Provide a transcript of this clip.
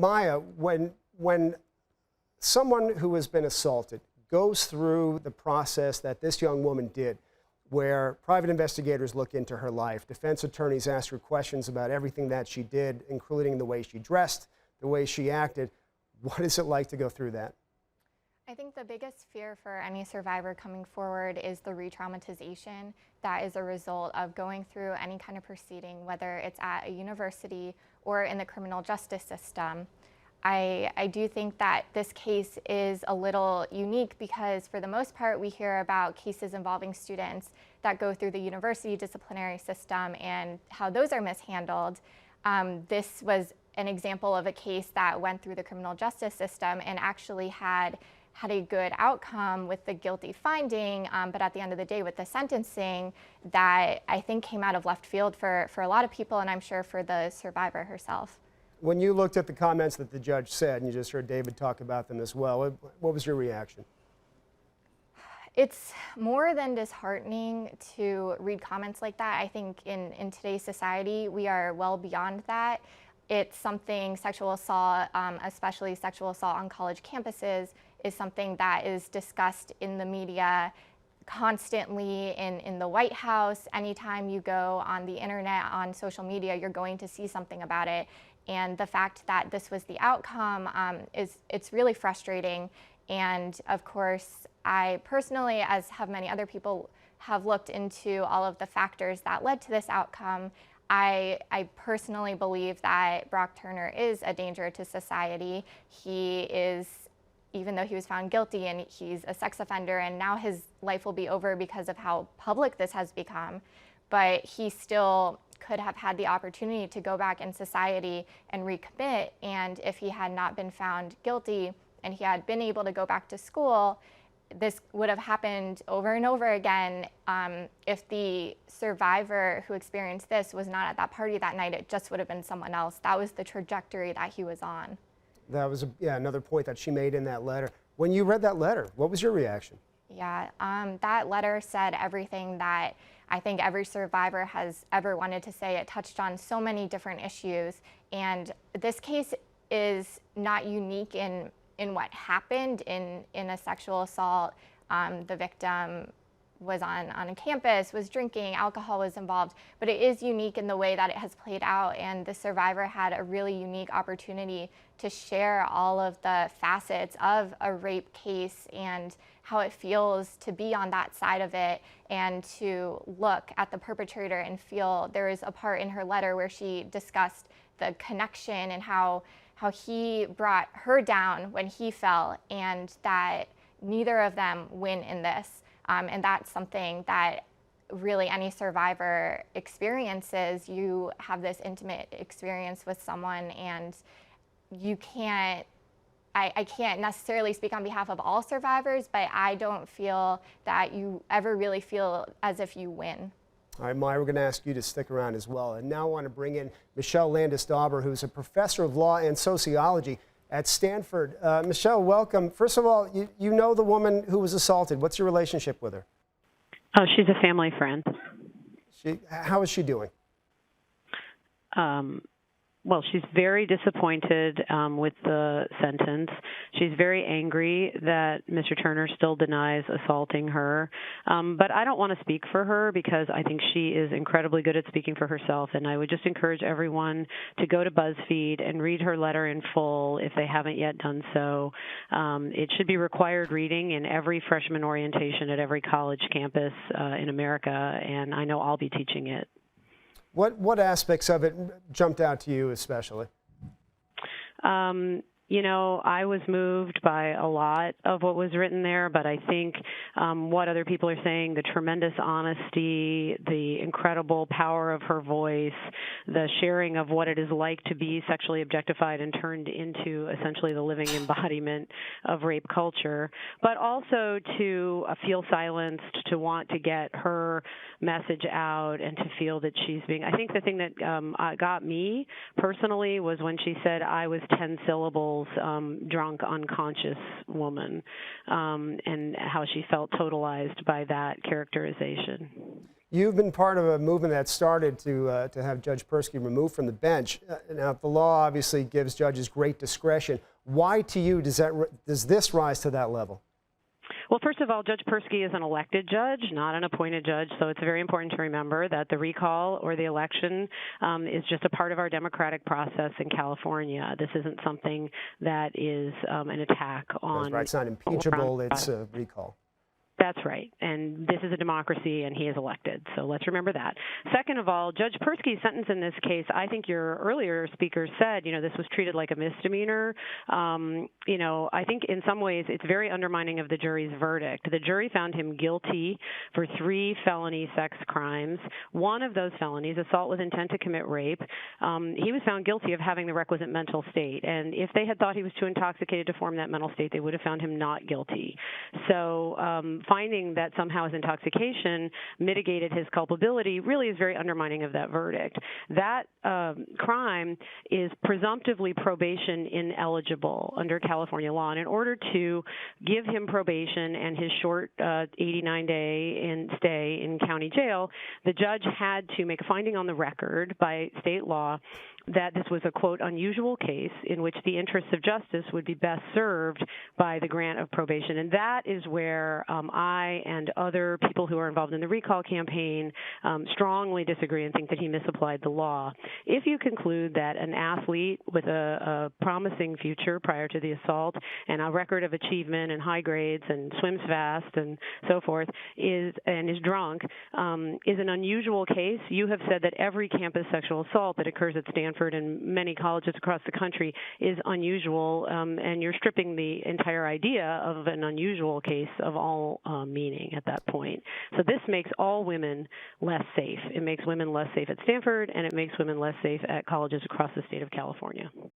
Maya, when someone who has been assaulted goes through the process that this young woman did, where private investigators look into her life, defense attorneys ask her questions about everything that she did, including the way she dressed, the way she acted, what is it like to go through that? I think the biggest fear for any survivor coming forward is the re-traumatization that is a result of going through any kind of proceeding, whether it's at a university or in the criminal justice system. I do think that this case is a little unique because for the most part we hear about cases involving students that go through the university disciplinary system and how those are mishandled. This was an example of a case that went through the criminal justice system and actually had a good outcome with the guilty finding, but at the end of the day with the sentencing that I think came out of left field for a lot of people, and I'm sure for the survivor herself. When you looked at the comments that the judge said, and you just heard David talk about them as well, what was your reaction? It's more than disheartening to read comments like that. I think in today's society, we are well beyond that. It's something, sexual assault, especially sexual assault on college campuses, is something that is discussed in the media constantly in the White House. Anytime you go on the internet, on social media, you're going to see something about it. And the fact that this was the outcome it's really frustrating. And of course, I personally, as have many other people, have looked into all of the factors that led to this outcome. I personally believe that Brock Turner is a danger to society. He is, even though he was found guilty and he's a sex offender and now his life will be over because of how public this has become, but he still could have had the opportunity to go back in society and recommit. And if he had not been found guilty and he had been able to go back to school, this would have happened over and over again. If the survivor who experienced this was not at that party that night, it just would have been someone else. That was the trajectory that he was on. That was another point that she made in that letter. When you read that letter, what was your reaction? Yeah, that letter said everything that I think every survivor has ever wanted to say. It touched on so many different issues, and this case is not unique in what happened in a sexual assault. The victim was on a campus, was drinking, alcohol was involved, but it is unique in the way that it has played out, and the survivor had a really unique opportunity to share all of the facets of a rape case and how it feels to be on that side of it and to look at the perpetrator and feel. There is a part in her letter where she discussed the connection and how he brought her down when he fell, and that neither of them win in this. And that's something that really any survivor experiences. You have this intimate experience with someone, and you can't, I can't necessarily speak on behalf of all survivors, but I don't feel that you ever really feel as if you win. All right, Maya, we're going to ask you to stick around as well. And now I want to bring in Michelle Landis-Dauber, who's a professor of law and sociology at Stanford. Michelle, welcome. First of all, you know the woman who was assaulted. What's your relationship with her? Oh, she's a family friend. How is she doing? Well, she's very disappointed with the sentence. She's very angry that Mr. Turner still denies assaulting her. But I don't want to speak for her because I think she is incredibly good at speaking for herself. And I would just encourage everyone to go to BuzzFeed and read her letter in full if they haven't yet done so. It should be required reading in every freshman orientation at every college campus in America, and I know I'll be teaching it. What aspects of it jumped out to you especially? You know, I was moved by a lot of what was written there, but I think what other people are saying, the tremendous honesty, the incredible power of her voice, the sharing of what it is like to be sexually objectified and turned into essentially the living embodiment of rape culture, but also to feel silenced, to want to get her message out and to feel that she's being, I think the thing that got me personally was when she said I was 10 syllables drunk, unconscious woman, and how she felt totalized by that characterization. You've been part of a movement that started to have Judge Persky removed from the bench. Now, the law obviously gives judges great discretion. Why, to you, does this rise to that level? Well, first of all, Judge Persky is an elected judge, not an appointed judge, so it's very important to remember that the recall or the election is just a part of our democratic process in California. This isn't something that is an attack on... That's right. It's not impeachable, it's a recall. That's right. And this is a democracy, and he is elected. So let's remember that. Second of all, Judge Persky's sentence in this case, I think your earlier speaker said, this was treated like a misdemeanor. I think in some ways it's very undermining of the jury's verdict. The jury found him guilty for 3 felony sex crimes. One of those felonies, assault with intent to commit rape, he was found guilty of having the requisite mental state. And if they had thought he was too intoxicated to form that mental state, they would have found him not guilty. So finding that somehow his intoxication mitigated his culpability really is very undermining of that verdict. That crime is presumptively probation ineligible under California law. And in order to give him probation and his short 89-day stay in county jail, the judge had to make a finding on the record by state law that this was a, quote, unusual case in which the interests of justice would be best served by the grant of probation. And that is where I and other people who are involved in the recall campaign strongly disagree and think that he misapplied the law. If you conclude that an athlete with a promising future prior to the assault and a record of achievement and high grades and swims fast and so forth is drunk is an unusual case, you have said that every campus sexual assault that occurs at Stanford and many colleges across the country is unusual, and you're stripping the entire idea of an unusual case of all meaning at that point. So this makes all women less safe. It makes women less safe at Stanford, and it makes women less safe at colleges across the state of California.